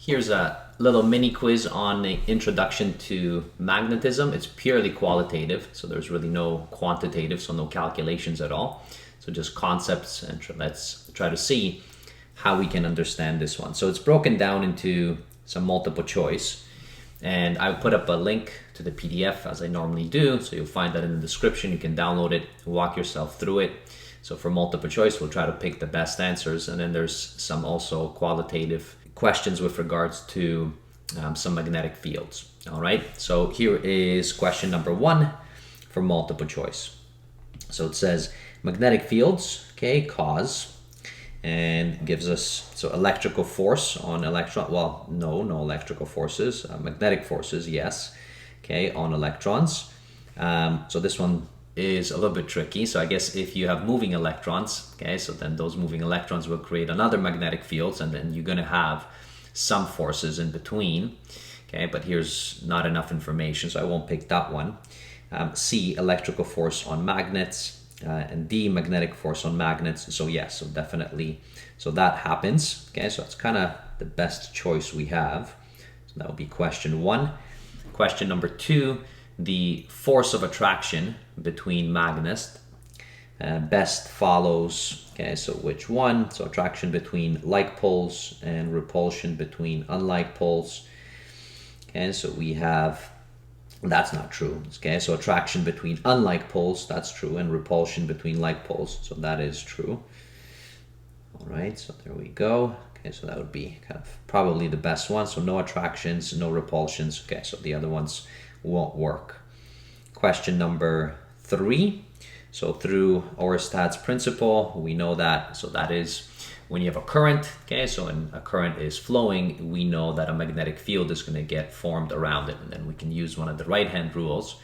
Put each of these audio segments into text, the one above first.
Here's a little mini quiz on the introduction to magnetism. It's purely qualitative, so there's really no quantitative, so no calculations at all. So just concepts, and let's try to see how we can understand this one. So it's broken down into some multiple choice, and I put up a link to the PDF as I normally do, so you'll find that in the description. You can download it, walk yourself through it. So for multiple choice, we'll try to pick the best answers, and then there's some also qualitative questions with regards to some magnetic fields. All right, so here is question number 1 for multiple choice. So it says magnetic fields, okay, cause, and gives us, so electrical force on electron, well, no electrical forces, magnetic forces, yes, okay, on electrons. So this one is a little bit tricky. So I guess if you have moving electrons, okay, so then those moving electrons will create another magnetic fields, and then you're going to have some forces in between, okay, but here's not enough information, so I won't pick that one. C, electrical force on magnets, and D, magnetic force on magnets. So yes, so definitely, so that happens, okay, so it's kind of the best choice we have. So that will be question 1. Question number 2, the force of attraction between magnets best follows, okay, so which one? So attraction between like poles and repulsion between unlike poles. Okay, so we have, that's not true, okay, so attraction between unlike poles, that's true, and repulsion between like poles, so that is true. All right, so there we go. Okay, so that would be kind of probably the best one. So no attractions, no repulsions. Okay, so the other ones won't work. Question number 3. So through Oersthad's principle, we know that, so that is when you have a current, okay, so when a current is flowing, we know that a magnetic field is going to get formed around it, and then we can use one of the right-hand rules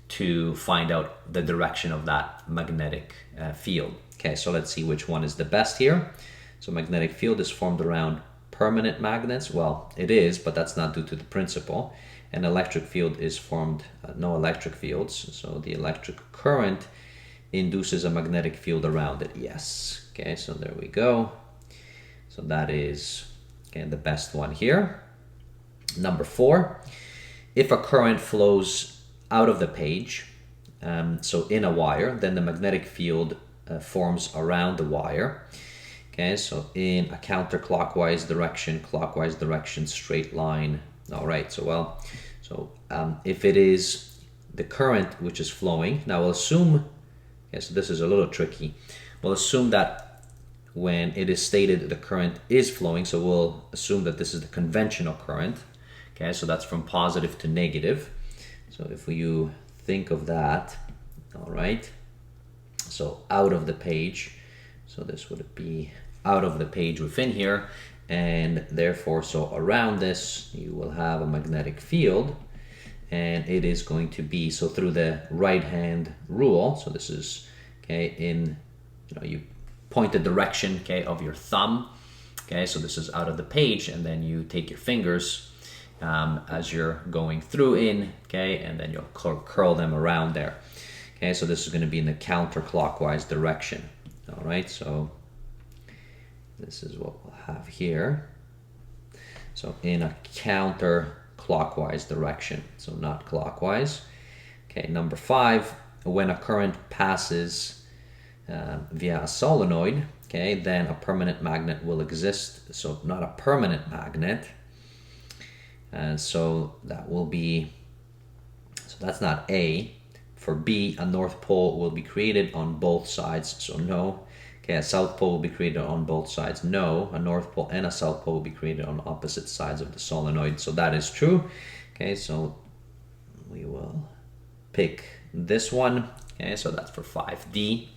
to find out the direction of that magnetic field. Okay, so let's see which one is the best here. So magnetic field is formed around permanent magnets. Well, it is, but that's not due to the principle. An electric field is formed, no electric fields. So the electric current induces a magnetic field around it. Yes. Okay, so there we go. So that is, again, the best one here. Number 4, if a current flows out of the page, so in a wire, then the magnetic field forms around the wire. Okay, so in a counterclockwise direction, clockwise direction, straight line. All right, so well, so if it is the current which is flowing, now we'll assume, okay, so this is a little tricky. We'll assume that when it is stated the current is flowing, so we'll assume that this is the conventional current. Okay, so that's from positive to negative. So if you think of that, all right, so out of the page, so this would be out of the page within here, and therefore, so around this, you will have a magnetic field, and it is going to be, so through the right-hand rule, so this is, okay, in, you point the direction, okay, of your thumb, okay, so this is out of the page, and then you take your fingers as you're going through in, okay, and then you'll curl them around there. Okay, so this is going to be in the counterclockwise direction. All right, so this is what we'll have here. So in a counterclockwise direction, so not clockwise. Okay, number 5, when a current passes via a solenoid, okay, then a permanent magnet will exist. So not a permanent magnet. And so that will be, so that's not A. For B, a north pole will be created on both sides, so no. Okay, a south pole will be created on both sides, no. A north pole and a south pole will be created on opposite sides of the solenoid, so that is true. Okay, so we will pick this one. Okay, so that's for 5D.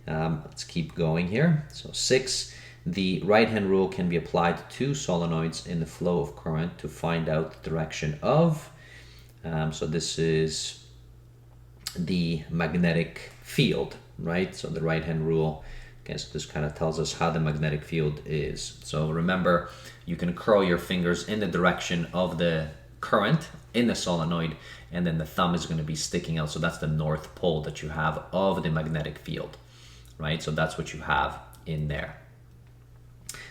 Let's keep going here. So 6, the right-hand rule can be applied to solenoids in the flow of current to find out the direction of. So this is the magnetic field, right? So the right-hand rule, okay, so this kind of tells us how the magnetic field is. So remember, you can curl your fingers in the direction of the current in the solenoid, and then the thumb is going to be sticking out. So that's the north pole that you have of the magnetic field, right? So that's what you have in there.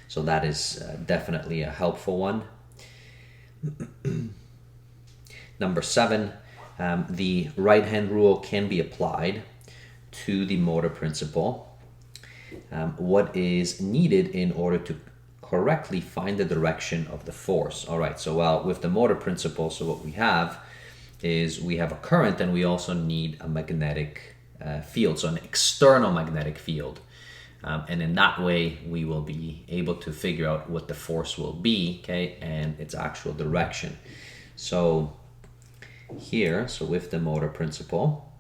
So that is definitely a helpful one. Number 7, the right-hand rule can be applied to the motor principle. What is needed in order to correctly find the direction of the force? All right, so well, with the motor principle, so what we have is we have a current, and we also need a magnetic field, so an external magnetic field. And in that way, we will be able to figure out what the force will be, okay, and its actual direction. So here, so with the motor principle,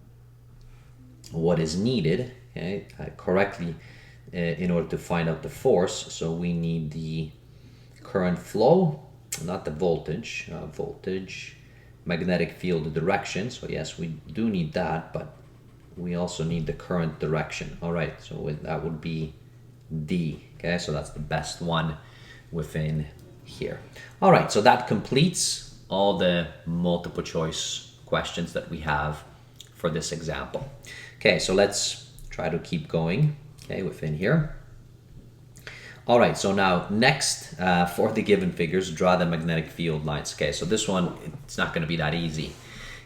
what is needed, okay, correctly in order to find out the force, so we need the current flow, not the voltage, magnetic field direction. So yes, we do need that, but we also need the current direction. All right, so that would be D, okay, so that's the best one within here. All right, so that completes all the multiple choice questions that we have for this example. Okay, so let's try to keep going, okay, within here. All right, so now next for the given figures, draw the magnetic field lines. Okay, so this one, it's not going to be that easy.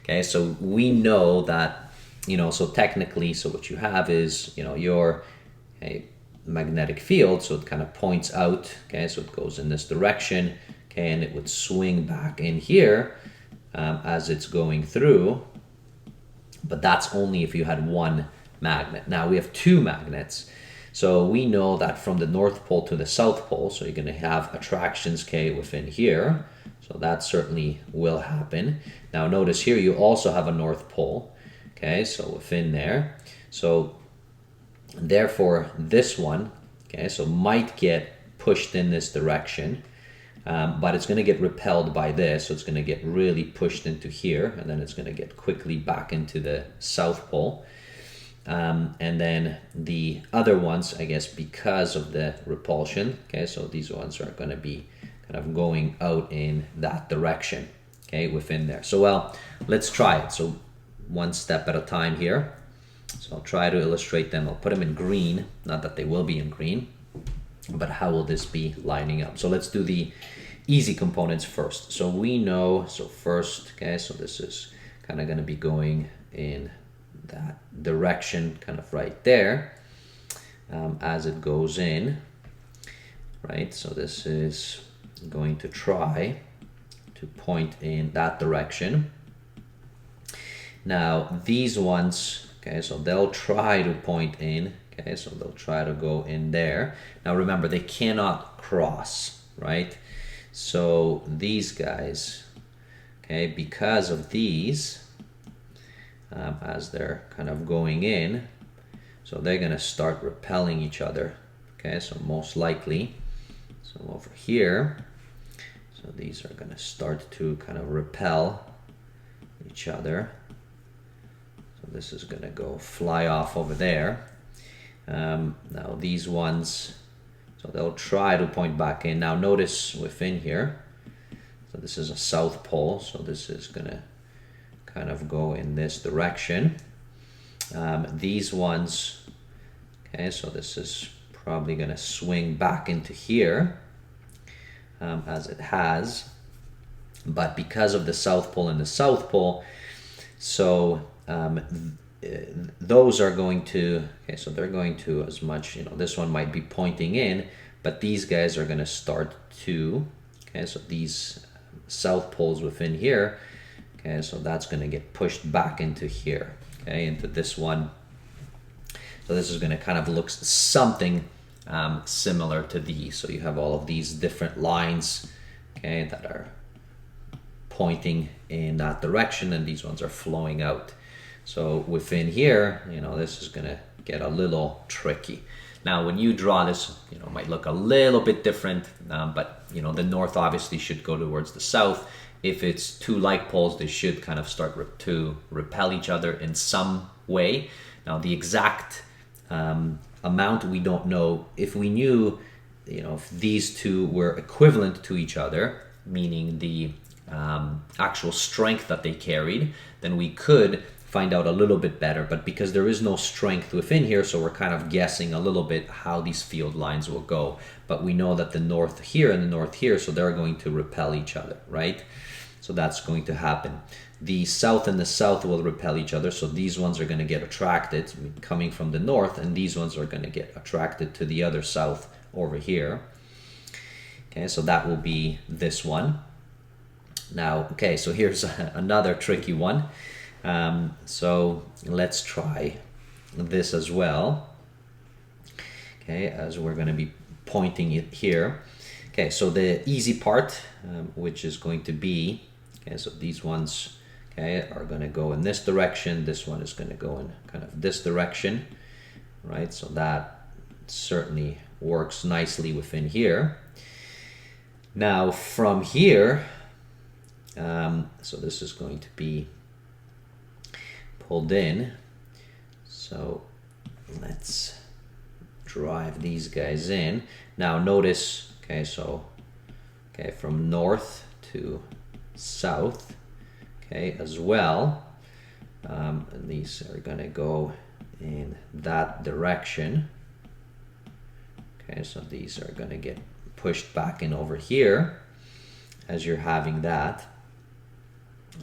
Okay, so we know that, you know, so technically, so what you have is, you know, your magnetic field, so it kind of points out, okay, so it goes in this direction, okay, and it would swing back in here as it's going through, but that's only if you had one magnet. Now we have two magnets, so we know that from the North Pole to the South Pole, so you're going to have attractions, okay, within here, so that certainly will happen. Now notice here you also have a North Pole, okay, so within there, so therefore this one, okay, so might get pushed in this direction, but it's going to get repelled by this, so it's going to get really pushed into here, and then it's going to get quickly back into the South Pole. And then the other ones, I guess, because of the repulsion, okay, so these ones are going to be kind of going out in that direction, okay, within there. So, well, let's try it. So one step at a time here. So I'll try to illustrate them. I'll put them in green, not that they will be in green, but how will this be lining up? So let's do the easy components first. So we know, so first, okay, so this is kind of going to be going in that direction, kind of right there, as it goes in, right? So this is going to try to point in that direction. Now these ones, okay, so they'll try to point in, okay, so they'll try to go in there. Now remember, they cannot cross, right? So these guys, okay, because of these, as they're kind of going in, so they're going to start repelling each other, okay, so most likely, so over here, so these are going to start to kind of repel each other, so this is going to go fly off over there. Now these ones, so they'll try to point back in. Now notice within here, so this is a South Pole, so this is going to kind of go in this direction. These ones, okay, so this is probably going to swing back into here, as it has, but because of the South Pole and the South Pole, so those are going to, okay, so they're going to, as much, you know, this one might be pointing in, but these guys are going to start to, okay, so these South Poles within here, okay, so that's going to get pushed back into here, okay, into this one. So this is going to kind of look something similar to these. So you have all of these different lines, okay, that are pointing in that direction, and these ones are flowing out. So within here, you know, this is going to get a little tricky. Now, when you draw this, you know, it might look a little bit different, but, you know, the north obviously should go towards the south. If it's two like poles, they should kind of start to repel each other in some way. Now, the exact amount we don't know. If we knew, you know, if these two were equivalent to each other, meaning the actual strength that they carried, then we could find out a little bit better, but because there is no strength within here, so we're kind of guessing a little bit how these field lines will go. But we know that the north here and the north here, so they're going to repel each other, right? So that's going to happen. The south and the south will repel each other, so these ones are going to get attracted coming from the north, and these ones are going to get attracted to the other south over here. Okay, so that will be this one. Now, okay, so here's another tricky one. So let's try this as well. Okay, as we're going to be pointing it here. Okay, so the easy part, which is going to be, okay, so these ones, okay, are going to go in this direction. This one is going to go in kind of this direction, right? So that certainly works nicely within here. Now from here, so this is going to be pulled in. So let's drive these guys in. Now notice, okay, so okay, from north to south, okay, as well. And these are gonna go in that direction. Okay, so these are gonna get pushed back in over here as you're having that.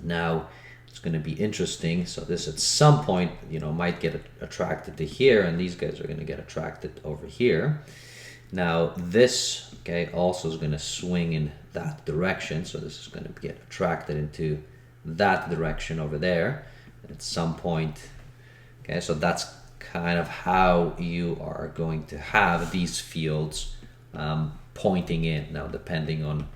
Now it's going to be interesting. So this at some point, you know, might get attracted to here, and these guys are going to get attracted over here. Now this, okay, also is going to swing in that direction. So this is going to get attracted into that direction over there at some point. Okay, so that's kind of how you are going to have these fields pointing in. Now, depending on,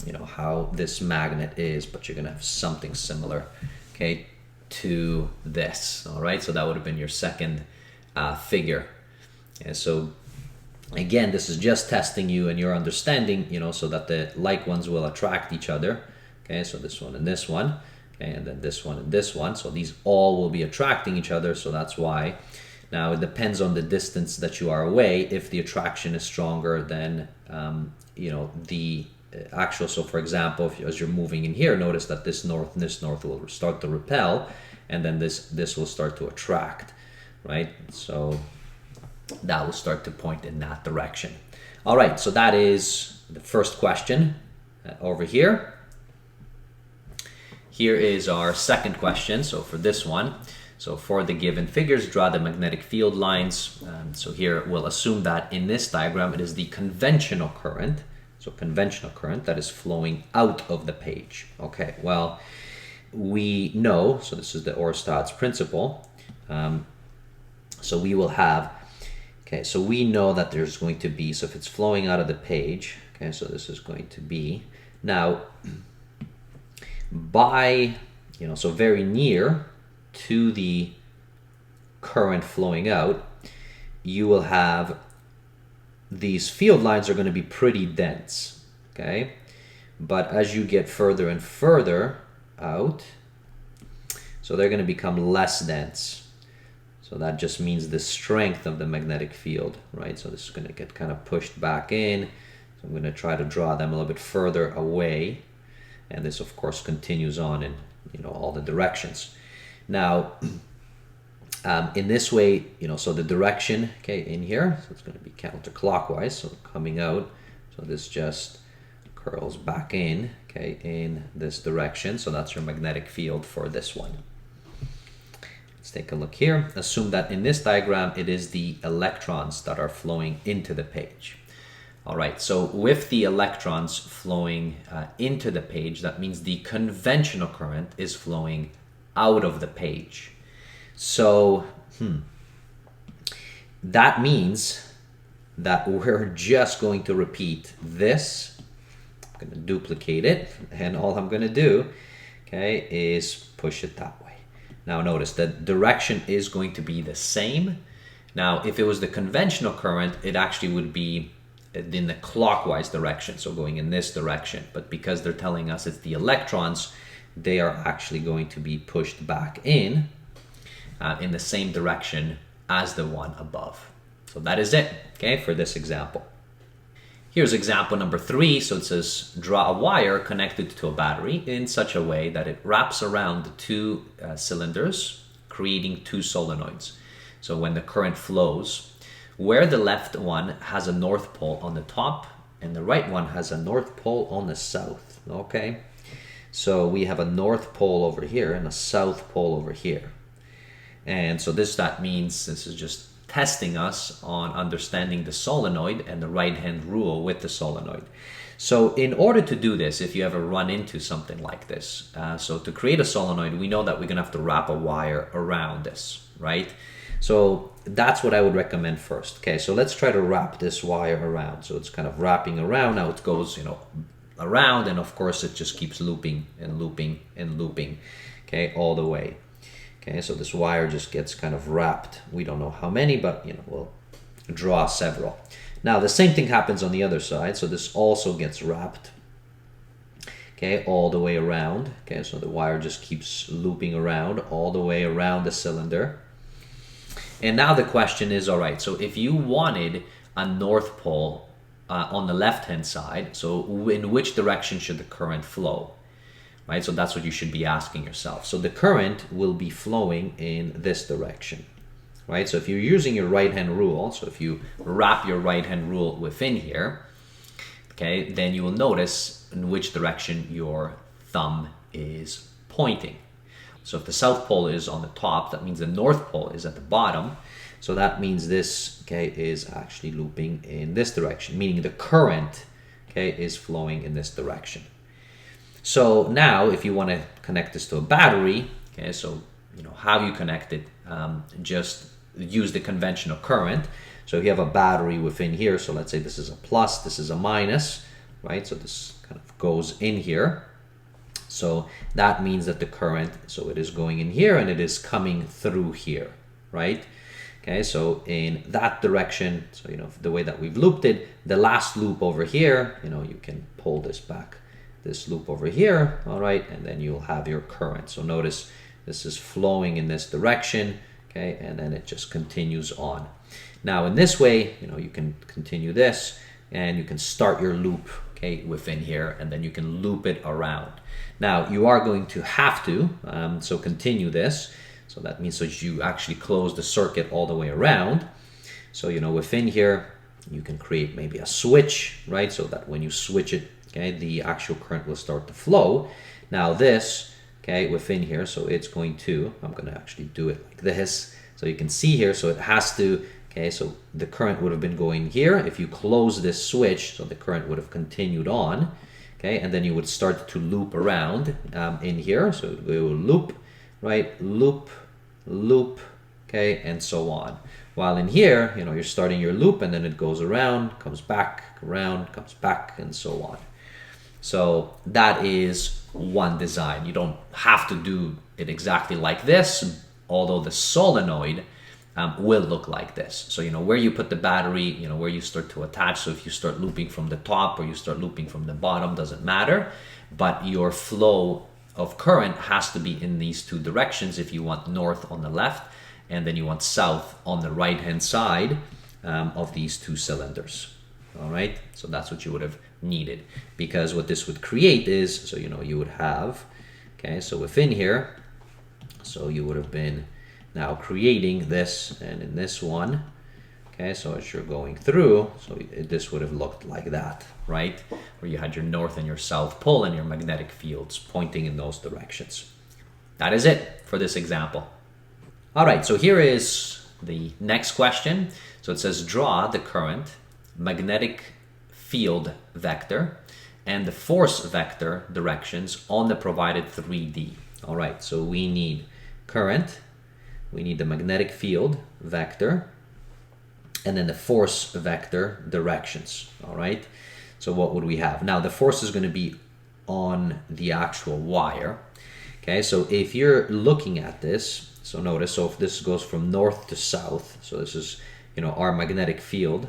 you know, how this magnet is, but you're going to have something similar, okay, to this. All right, so that would have been your second figure. And so again, this is just testing you and your understanding, you know, so that the like ones will attract each other. Okay, so this one and this one, okay, and then this one and this one. So these all will be attracting each other. So that's why. Now it depends on the distance that you are away. If the attraction is stronger than, you know, the actual, so for example, if, as you're moving in here, notice that this north and this north will start to repel, and then this will start to attract, right? So that will start to point in that direction. All right, so that is the first question over here. Here is our second question. So for this one, so for the given figures, draw the magnetic field lines. So here we'll assume that in this diagram, it is the conventional current. So conventional current that is flowing out of the page. Okay, well, we know, so this is the Oersted's principle. So we will have, okay, so we know that there's going to be, so if it's flowing out of the page, okay, so this is going to be, now, by, you know, so very near to the current flowing out, you will have these field lines are going to be pretty dense, okay? But as you get further and further out, so they're going to become less dense. So that just means the strength of the magnetic field, right? So this is going to get kind of pushed back in. So I'm going to try to draw them a little bit further away. And this, of course, continues on in, you know, all the directions. Now, in this way, you know, so the direction, okay, in here, so it's going to be counterclockwise, so coming out, so this just curls back in, okay, in this direction. So that's your magnetic field for this one. Let's take a look here. Assume that in this diagram, it is the electrons that are flowing into the page. All right, so with the electrons flowing into the page, that means the conventional current is flowing out of the page. So that means that we're just going to repeat this. I'm going to duplicate it, and all I'm going to do, okay, is push it that way. Now notice the direction is going to be the same. Now if it was the conventional current, it actually would be in the clockwise direction, so going in this direction. But because they're telling us it's the electrons, they are actually going to be pushed back in the same direction as the one above. So that is it, okay, for this example. Here's example number 3. So it says, draw a wire connected to a battery in such a way that it wraps around the two cylinders, creating two solenoids. So when the current flows, where the left one has a north pole on the top and the right one has a north pole on the south, okay? So we have a north pole over here and a south pole over here. And so that means this is just testing us on understanding the solenoid and the right-hand rule with the solenoid. So in order to do this, if you ever run into something like this, so to create a solenoid, we know that we're gonna have to wrap a wire around this, right? So that's what I would recommend first. Okay, so let's try to wrap this wire around. So it's kind of wrapping around. Now it goes, around, and of course it just keeps looping and looping and looping, okay, all the way. Okay, so this wire just gets kind of wrapped. We don't know how many, but we'll draw several. Now the same thing happens on the other side. So this also gets wrapped, okay, all the way around. Okay, so the wire just keeps looping around all the way around the cylinder. And now the question is, all right, so if you wanted a north pole on the left-hand side, so in which direction should the current flow? Right, so that's what you should be asking yourself. So the current will be flowing in this direction, right? So if you're using your right-hand rule, so if you wrap your right-hand rule within here, okay, then you will notice in which direction your thumb is pointing. So if the south pole is on the top, that means the north pole is at the bottom. So that means this, okay, is actually looping in this direction, meaning the current, okay, is flowing in this direction. So now if you want to connect this to a battery, okay, so how you connect it, just use the conventional current. So if you have a battery within here, so let's say this is a plus, this is a minus, right? So this kind of goes in here. So that means that the current, so it is going in here and it is coming through here, right? Okay, so in that direction, so the way that we've looped it, the last loop over here, you can pull this back, this loop over here, all right, and then you'll have your current. So notice this is flowing in this direction, okay, and then it just continues on. Now in this way, you can continue this and you can start your loop, okay, within here, and then you can loop it around. Now you are going to have to, so continue this. So that means that you actually close the circuit all the way around. So, within here, you can create maybe a switch, right? So that when you switch it, okay, the actual current will start to flow. Now this, okay, within here, so it's going to, I'm going to actually do it like this. So you can see here, so it has to, okay, so the current would have been going here. If you close this switch, so the current would have continued on, okay, and then you would start to loop around in here. So it will loop, right, loop, loop, okay, and so on. While in here, you're starting your loop and then it goes around, comes back, around, comes back, and so on. So that is one design. You don't have to do it exactly like this, although the solenoid will look like this. So, where you put the battery, where you start to attach. So if you start looping from the top or you start looping from the bottom, doesn't matter. But your flow of current has to be in these two directions if you want north on the left and then you want south on the right hand side of these two cylinders. All right, so that's what you would have needed, because what this would create is, so you would have, okay, so within here, so you would have been now creating this, and in this one, okay, so as you're going through, so this would have looked like that, right? Where you had your north and your south pole and your magnetic fields pointing in those directions. That is it for this example. All right, so here is the next question. So it says, draw the current, magnetic field vector, and the force vector directions on the provided 3D. All right, so we need current, we need the magnetic field vector, and then the force vector directions. All right, so what would we have? Now the force is going to be on the actual wire. Okay, so if you're looking at this, so notice, so if this goes from north to south, so this is, our magnetic field,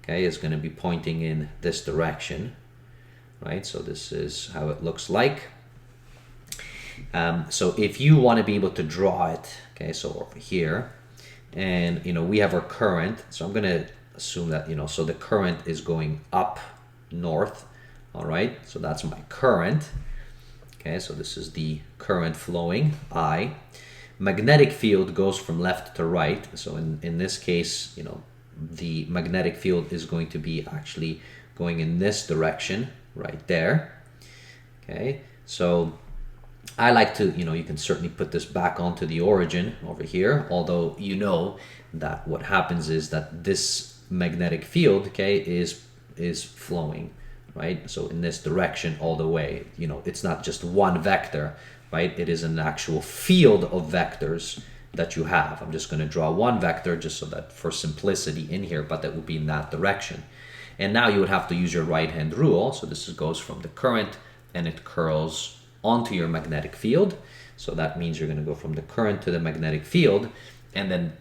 okay, is going to be pointing in this direction, right? So this is how it looks like. So if you want to be able to draw it, okay, so over here, and we have our current, so I'm going to assume that, so the current is going up north. All right, so that's my current. Okay, so this is the current flowing, I. Magnetic field goes from left to right. So in this case, the magnetic field is going to be actually going in this direction right there. Okay, so I like to, you can certainly put this back onto the origin over here, although that what happens is that this magnetic field, okay, is flowing, right? So in this direction all the way, it's not just one vector, right? It is an actual field of vectors that you have. I'm just going to draw one vector just so that for simplicity in here, but that would be in that direction. And now you would have to use your right-hand rule. So this goes from the current and it curls onto your magnetic field. So that means you're going to go from the current to the magnetic field. And then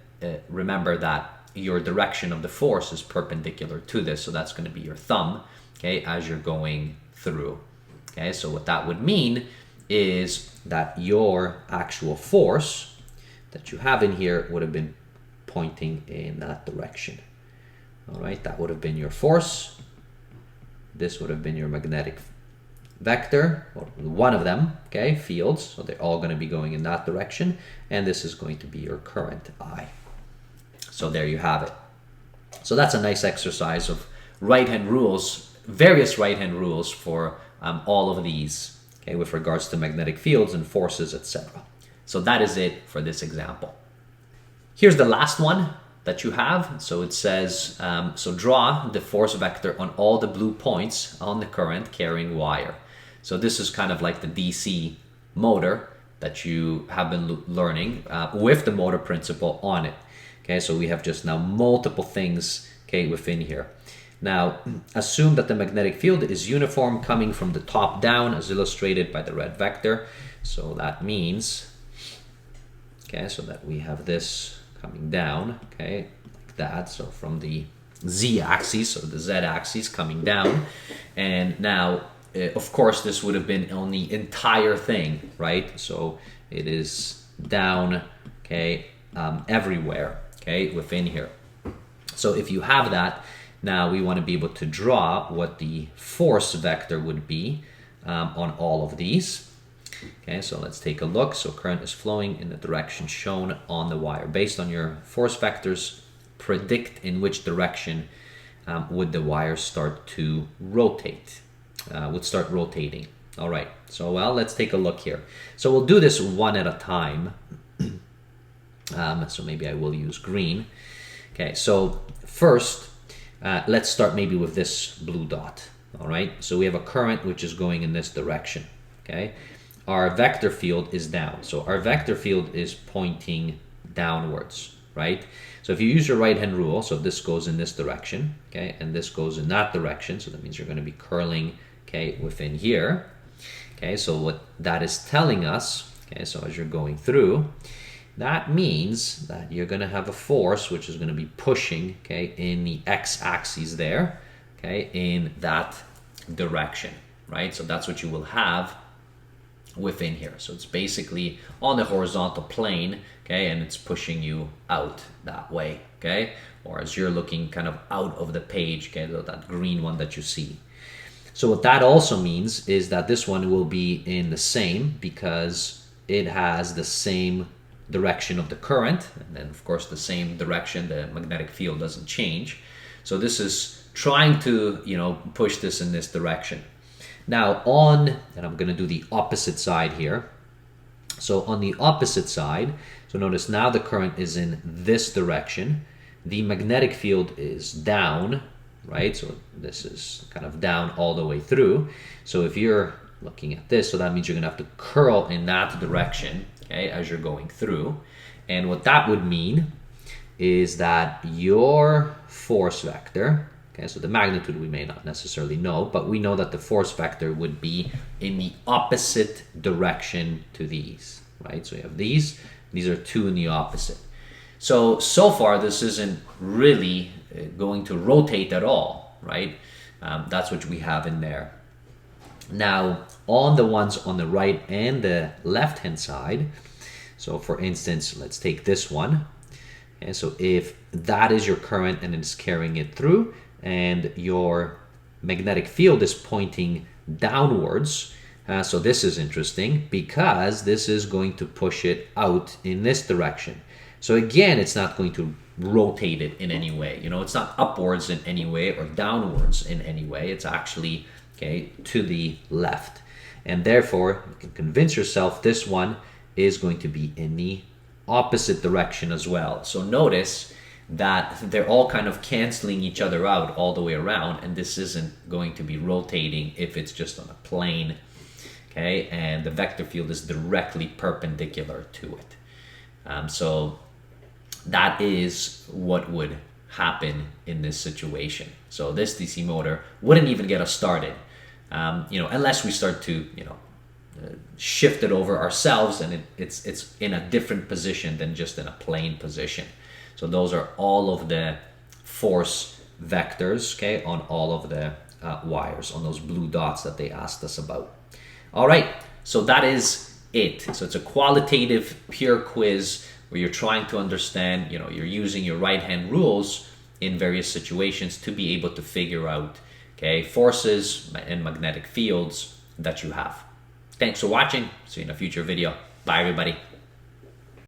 remember that your direction of the force is perpendicular to this. So that's going to be your thumb, okay, as you're going through. Okay, so what that would mean is that your actual force that you have in here would have been pointing in that direction. All right, that would have been your force. This would have been your magnetic vector, or one of them, okay, fields. So they're all going to be going in that direction. And this is going to be your current I. So there you have it. So that's a nice exercise of right-hand rules, various right-hand rules for all of these, okay, with regards to magnetic fields and forces, etc. So that is it for this example. Here's the last one that you have. So it says, so draw the force vector on all the blue points on the current carrying wire. So this is kind of like the DC motor that you have been learning with the motor principle on it. Okay, so we have just now multiple things, okay, within here. Now, assume that the magnetic field is uniform coming from the top down as illustrated by the red vector. So that means, okay, so that we have this coming down, okay, like that. So from the z-axis or the z-axis coming down. And now, of course, this would have been on the entire thing, right? So it is down, okay, everywhere, okay, within here. So if you have that, now we want to be able to draw what the force vector would be on all of these. Okay, so let's take a look. So current is flowing in the direction shown on the wire. Based on your force vectors, predict in which direction would the wire start to rotate, would start rotating. All right, so well, let's take a look here. So we'll do this one at a time. So maybe I will use green. Okay, so first, let's start maybe with this blue dot. All right, so we have a current which is going in this direction. Okay, our vector field is down. So our vector field is pointing downwards, right? So if you use your right hand rule, so this goes in this direction, okay, and this goes in that direction. So that means you're going to be curling, okay, within here. Okay, so what that is telling us, okay, so as you're going through, that means that you're going to have a force which is going to be pushing, okay, in the x-axis there, okay, in that direction, right? So that's what you will have within here. So it's basically on the horizontal plane, okay, and it's pushing you out that way, okay, or as you're looking kind of out of the page, okay, that green one that you see. So what that also means is that this one will be in the same, because it has the same direction of the current, and then of course the same direction, the magnetic field doesn't change. So this is trying to, push this in this direction. Now and I'm going to do the opposite side here. So on the opposite side, so notice now the current is in this direction. The magnetic field is down, right? So this is kind of down all the way through. So if you're looking at this, so that means you're going to have to curl in that direction, okay, as you're going through. And what that would mean is that your force vector, okay, so the magnitude we may not necessarily know, but we know that the force vector would be in the opposite direction to these, right? So you have these are two in the opposite. So far this isn't really going to rotate at all, right? That's what we have in there. Now, on the ones on the right and the left-hand side, so for instance, let's take this one. And so if that is your current and it's carrying it through, and your magnetic field is pointing downwards, so this is interesting because this is going to push it out in this direction. So again, it's not going to rotate it in any way. You know, it's not upwards in any way or downwards in any way. It's actually, okay, to the left. And therefore, you can convince yourself this one is going to be in the opposite direction as well. So notice that they're all kind of canceling each other out all the way around, and this isn't going to be rotating if it's just on a plane, okay? And the vector field is directly perpendicular to it. So that is what would happen in this situation. So this DC motor wouldn't even get us started, you know, unless we start to, you know, shift it over ourselves, and it's in a different position than just in a plane position. So those are all of the force vectors, okay, on all of the wires, on those blue dots that they asked us about. All right, so that is it. So it's a qualitative pure quiz where you're trying to understand, you know, you're using your right-hand rules in various situations to be able to figure out, okay, forces and magnetic fields that you have. Thanks for watching. See you in a future video. Bye, everybody.